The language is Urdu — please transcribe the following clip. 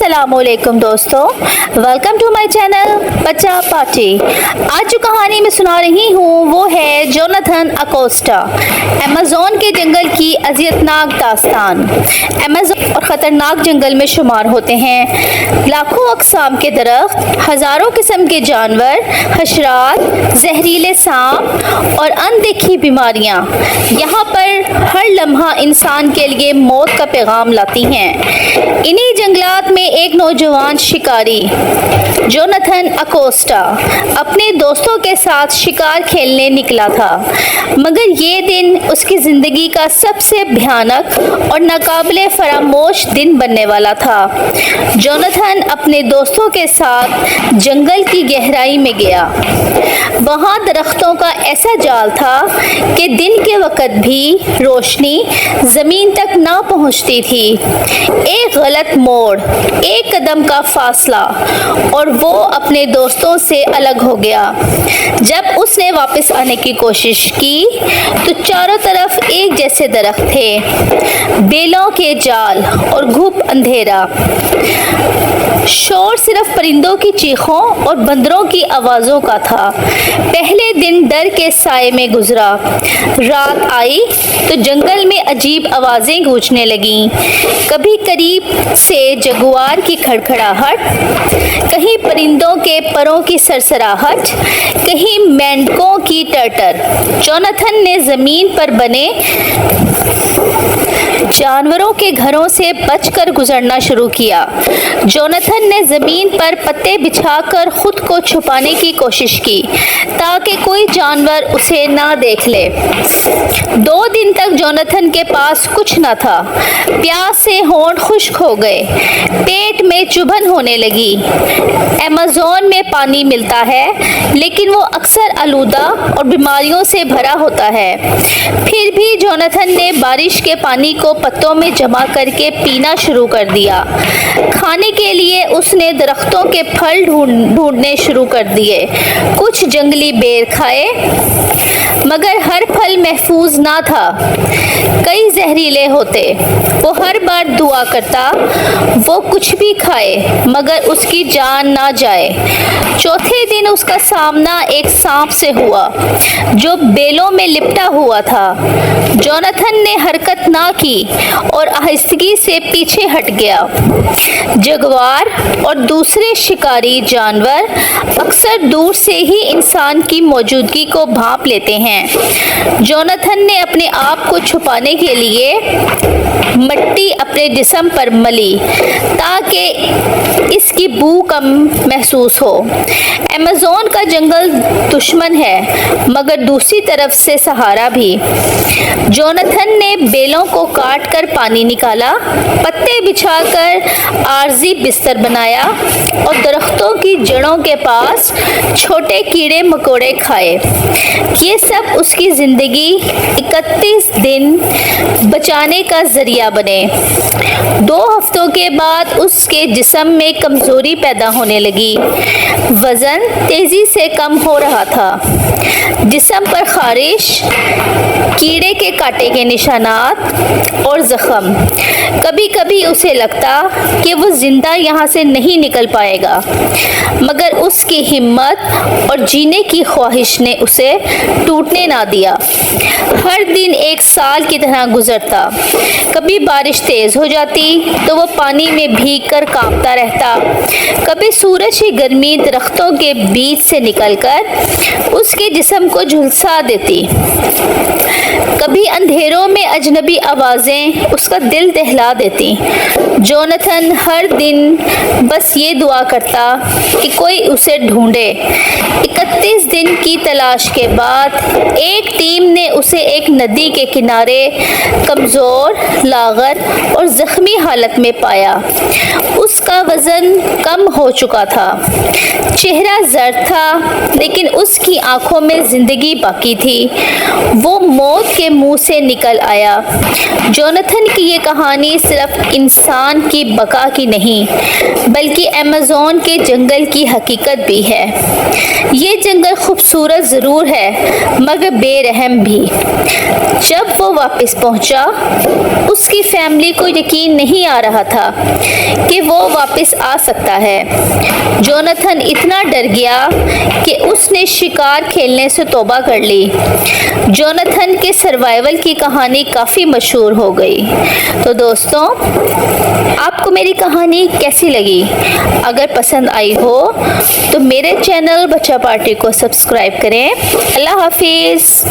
السلام علیکم دوستو، ویلکم ٹو مائی چینل بچہ پارٹی۔ آج جو کہانی میں سنا رہی ہوں وہ ہے جوناتھن اکوسٹا، ایمیزون کے جنگل کی اذیتناک داستان۔ ایمیزون اور خطرناک جنگل میں شمار ہوتے ہیں لاکھوں اقسام کے درخت، ہزاروں قسم کے جانور، حشرات، زہریلے سانپ اور اندیکھی بیماریاں یہاں پر ہر لمحہ انسان کے لیے موت کا پیغام لاتی ہیں۔ انہی جنگلات میں ایک نوجوان شکاری جوناتھن اکوسٹا اپنے دوستوں کے ساتھ شکار کھیلنے نکلا تھا، مگر یہ دن اس کی زندگی کا سب سے بھیانک اور ناقابل فراموش دن بننے والا تھا۔ جوناتھن اپنے دوستوں کے ساتھ جنگل کی گہرائی میں گیا۔ وہاں درختوں کا ایسا جال تھا کہ دن کے وقت بھی روشنی زمین تک نہ پہنچتی تھی۔ ایک غلط موڑ، ایک قدم کا فاصلہ اور وہ اپنے دوستوں سے الگ ہو گیا۔ جب اس نے واپس آنے کی کوشش کی تو چاروں طرف ایک جیسے درخت تھے، بیلوں کے جال اور گھپ اندھیرا۔ شور صرف پرندوں کی چیخوں اور بندروں کی آوازوں کا تھا۔ پہلے دن ڈر کے سائے میں گزرا۔ رات آئی تو جنگل میں عجیب آوازیں گونجنے لگیں، کبھی قریب سے جگوار کی کھڑکھڑاہٹ، کہیں پرندوں کے پروں کی سرسراہٹ، کہیں مینڈکوں کی ٹرٹر۔ جوناتھن نے زمین پر بنے جانوروں کے گھروں سے بچ کر گزرنا شروع کیا۔ جوناتھن نے زمین پر پتے بچھا کر خود کو چھپانے کی کوشش کی تاکہ کوئی جانور اسے نہ دیکھ لے۔ 2 دن تک جوناتھن کے پاس کچھ نہ تھا۔ پیاس سے ہونٹ خشک ہو گئے، پیٹ میں چبھن ہونے لگی۔ ایمیزون میں پانی ملتا ہے لیکن وہ اکثر آلودہ اور بیماریوں سے بھرا ہوتا ہے۔ پھر بھی جوناتھن نے بارش کے پانی کو پتوں میں جمع کر کے پینا شروع کر دیا۔ کھانے کے لیے اس نے درختوں کے پھل ڈھونڈنے شروع کر دیے۔ کچھ جنگلی بیر کھائے مگر ہر پھل محفوظ نہ تھا، کئی زہریلے ہوتے۔ وہ ہر بار دعا کرتا وہ کچھ بھی کھائے مگر اس کی جان نہ جائے۔ چوتھے دن اس کا سامنا ایک سانپ سے ہوا جو بیلوں میں لپٹا ہوا تھا۔ جوناتھن نے حرکت نہ کی اور آہستگی سے پیچھے ہٹ گیا۔ جگوار اور دوسرے شکاری جانور اکثر دور سے ہی انسان کی موجودگی کو بھانپ لیتے ہیں۔ جوناتھن نے اپنے آپ کو چھپانے کے لیے مٹی اپنے جسم پر ملی تاکہ اس کی بو کم محسوس ہو۔ ایمیزون کا جنگل دشمن ہے مگر دوسری طرف سے سہارا بھی۔ جوناتھن نے بیلوں کو کاٹ کر پانی نکالا، پتے بچھا کر عارضی بستر بنایا اور درختوں کی جڑوں کے پاس چھوٹے کیڑے مکوڑے کھائے۔ یہ سب اس کی زندگی 31 دن بچانے کا ذریعہ بنے۔ 2 ہفتوں کے بعد اس کے جسم میں کمزوری پیدا ہونے لگی، وزن تیزی سے کم ہو رہا تھا، جسم پر خارش، کیڑے کے کاٹے کے نشانات اور زخم۔ کبھی کبھی اسے لگتا کہ وہ زندہ یہاں سے نہیں نکل پائے گا، مگر اس کی ہمت اور جینے کی خواہش نے اسے ٹوٹنے نہ دیا۔ ہر دن ایک سال کی طرح گزرتا۔ کبھی بارش تیز ہو جاتی تو وہ پانی میں بھیگ کر کانپتا رہتا، کبھی سورج کی گرمی درختوں کے بیچ سے نکل کر اس کے جسم کو جھلسا دیتی، کبھی اندھیروں میں اجنبی آوازیں اس کا دل دہلا دیتی۔ جوناتھن ہر دن بس یہ دعا کرتا کہ کوئی اسے ڈھونڈے۔ 31 دن کی تلاش کے بعد ایک ٹیم نے اسے ایک ندی کے کنارے کمزور، لاغر اور زخمی حالت میں پایا۔ اس کا وزن کم ہو چکا تھا، چہرہ زرد تھا لیکن اس کی آنکھوں میں زندگی باقی تھی۔ وہ موت کے منہ سے نکل آیا۔ جوناتھن کی یہ کہانی صرف انسان انسان کی بقا کی نہیں بلکہ ایمیزون کے جنگل کی حقیقت بھی ہے۔ یہ جنگل خوبصورت ضرور ہے مگر بے رحم بھی۔ جب وہ واپس پہنچا اس کی فیملی کو یقین نہیں آ رہا تھا کہ وہ واپس آ سکتا ہے۔ جوناتھن اتنا ڈر گیا کہ اس نے شکار کھیلنے سے توبہ کر لی۔ جوناتھن کے سروائیول کی کہانی کافی مشہور ہو گئی۔ تو دوستوں، آپ کو میری کہانی کیسی لگی؟ اگر پسند آئی ہو تو میرے چینل بچہ پارٹی کو سبسکرائب کریں۔ اللہ حافظ۔